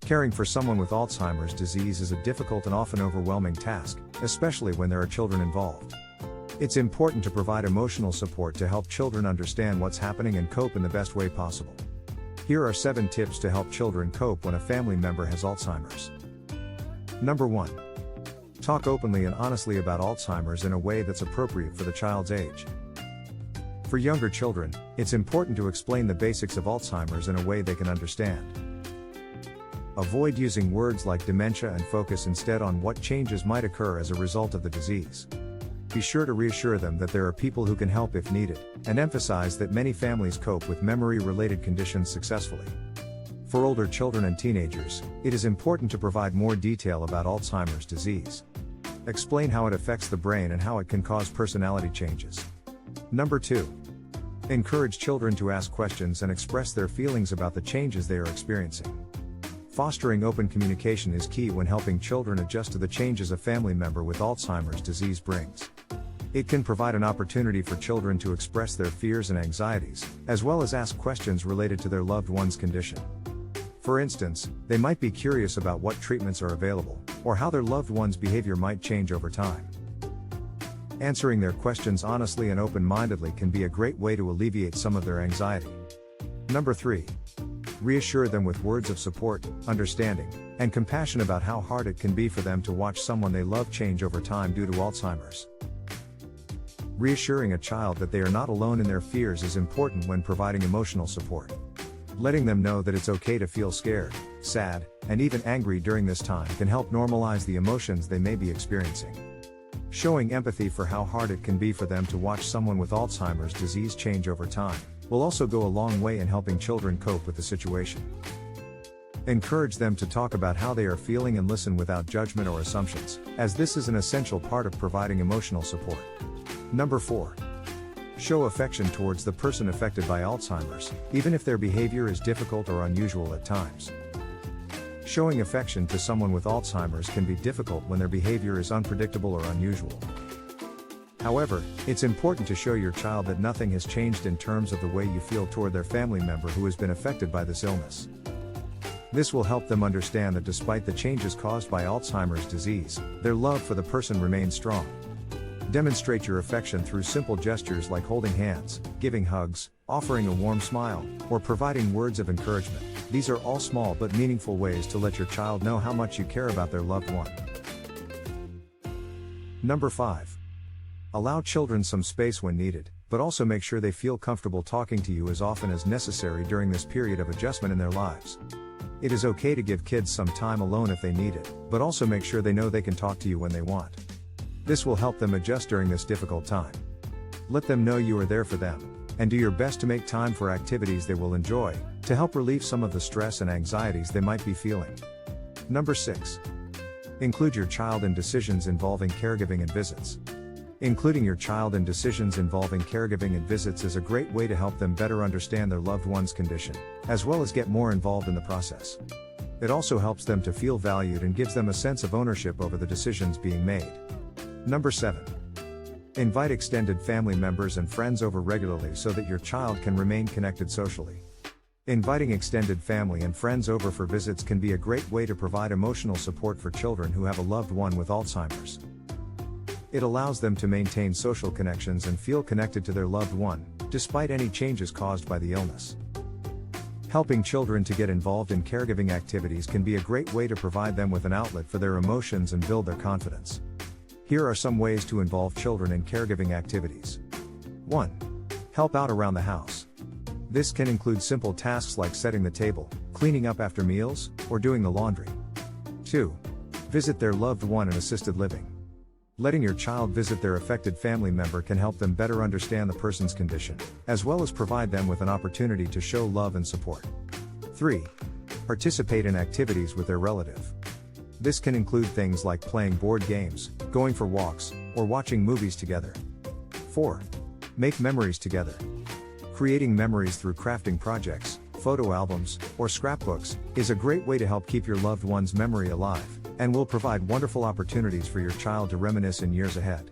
Caring for someone with Alzheimer's disease is a difficult and often overwhelming task, especially when there are children involved. It's important to provide emotional support to help children understand what's happening and cope in the best way possible. Here are 7 tips to help children cope when a family member has Alzheimer's. Number 1. Talk openly and honestly about Alzheimer's in a way that's appropriate for the child's age. For younger children, it's important to explain the basics of Alzheimer's in a way they can understand. Avoid using words like dementia and focus instead on what changes might occur as a result of the disease. Be sure to reassure them that there are people who can help if needed, and emphasize that many families cope with memory-related conditions successfully. For older children and teenagers, it is important to provide more detail about Alzheimer's disease. Explain how it affects the brain and how it can cause personality changes. Number 2. Encourage children to ask questions and express their feelings about the changes they are experiencing. Fostering open communication is key when helping children adjust to the changes a family member with Alzheimer's disease brings. It can provide an opportunity for children to express their fears and anxieties, as well as ask questions related to their loved one's condition. For instance, they might be curious about what treatments are available, or how their loved one's behavior might change over time. Answering their questions honestly and open-mindedly can be a great way to alleviate some of their anxiety. Number 3. Reassure them with words of support, understanding, and compassion about how hard it can be for them to watch someone they love change over time due to Alzheimer's. Reassuring a child that they are not alone in their fears is important when providing emotional support. Letting them know that it's okay to feel scared, sad, and even angry during this time can help normalize the emotions they may be experiencing. Showing empathy for how hard it can be for them to watch someone with Alzheimer's disease change over time will also go a long way in helping children cope with the situation. Encourage them to talk about how they are feeling and listen without judgment or assumptions, as this is an essential part of providing emotional support. Number 4. Show affection towards the person affected by Alzheimer's, even if their behavior is difficult or unusual at times. Showing affection to someone with Alzheimer's can be difficult when their behavior is unpredictable or unusual. However, it's important to show your child that nothing has changed in terms of the way you feel toward their family member who has been affected by this illness. This will help them understand that despite the changes caused by Alzheimer's disease, their love for the person remains strong. Demonstrate your affection through simple gestures like holding hands, giving hugs, offering a warm smile, or providing words of encouragement. These are all small but meaningful ways to let your child know how much you care about their loved one. Number 5. Allow children some space when needed, but also make sure they feel comfortable talking to you as often as necessary during this period of adjustment in their lives. It is okay to give kids some time alone if they need it, but also make sure they know they can talk to you when they want. This will help them adjust during this difficult time. Let them know you are there for them, and do your best to make time for activities they will enjoy, to help relieve some of the stress and anxieties they might be feeling. Number 6. Include your child in decisions involving caregiving and visits. Including your child in decisions involving caregiving and visits is a great way to help them better understand their loved one's condition, as well as get more involved in the process. It also helps them to feel valued and gives them a sense of ownership over the decisions being made. Number 7. Invite extended family members and friends over regularly so that your child can remain connected socially. Inviting extended family and friends over for visits can be a great way to provide emotional support for children who have a loved one with Alzheimer's. It allows them to maintain social connections and feel connected to their loved one, despite any changes caused by the illness. Helping children to get involved in caregiving activities can be a great way to provide them with an outlet for their emotions and build their confidence. Here are some ways to involve children in caregiving activities. 1. Help out around the house. This can include simple tasks like setting the table, cleaning up after meals, or doing the laundry. 2. Visit their loved one in assisted living. Letting your child visit their affected family member can help them better understand the person's condition, as well as provide them with an opportunity to show love and support. 3. Participate in activities with their relative. This can include things like playing board games, going for walks, or watching movies together. 4. Make memories together. Creating memories through crafting projects, photo albums, or scrapbooks is a great way to help keep your loved one's memory alive, and will provide wonderful opportunities for your child to reminisce in years ahead.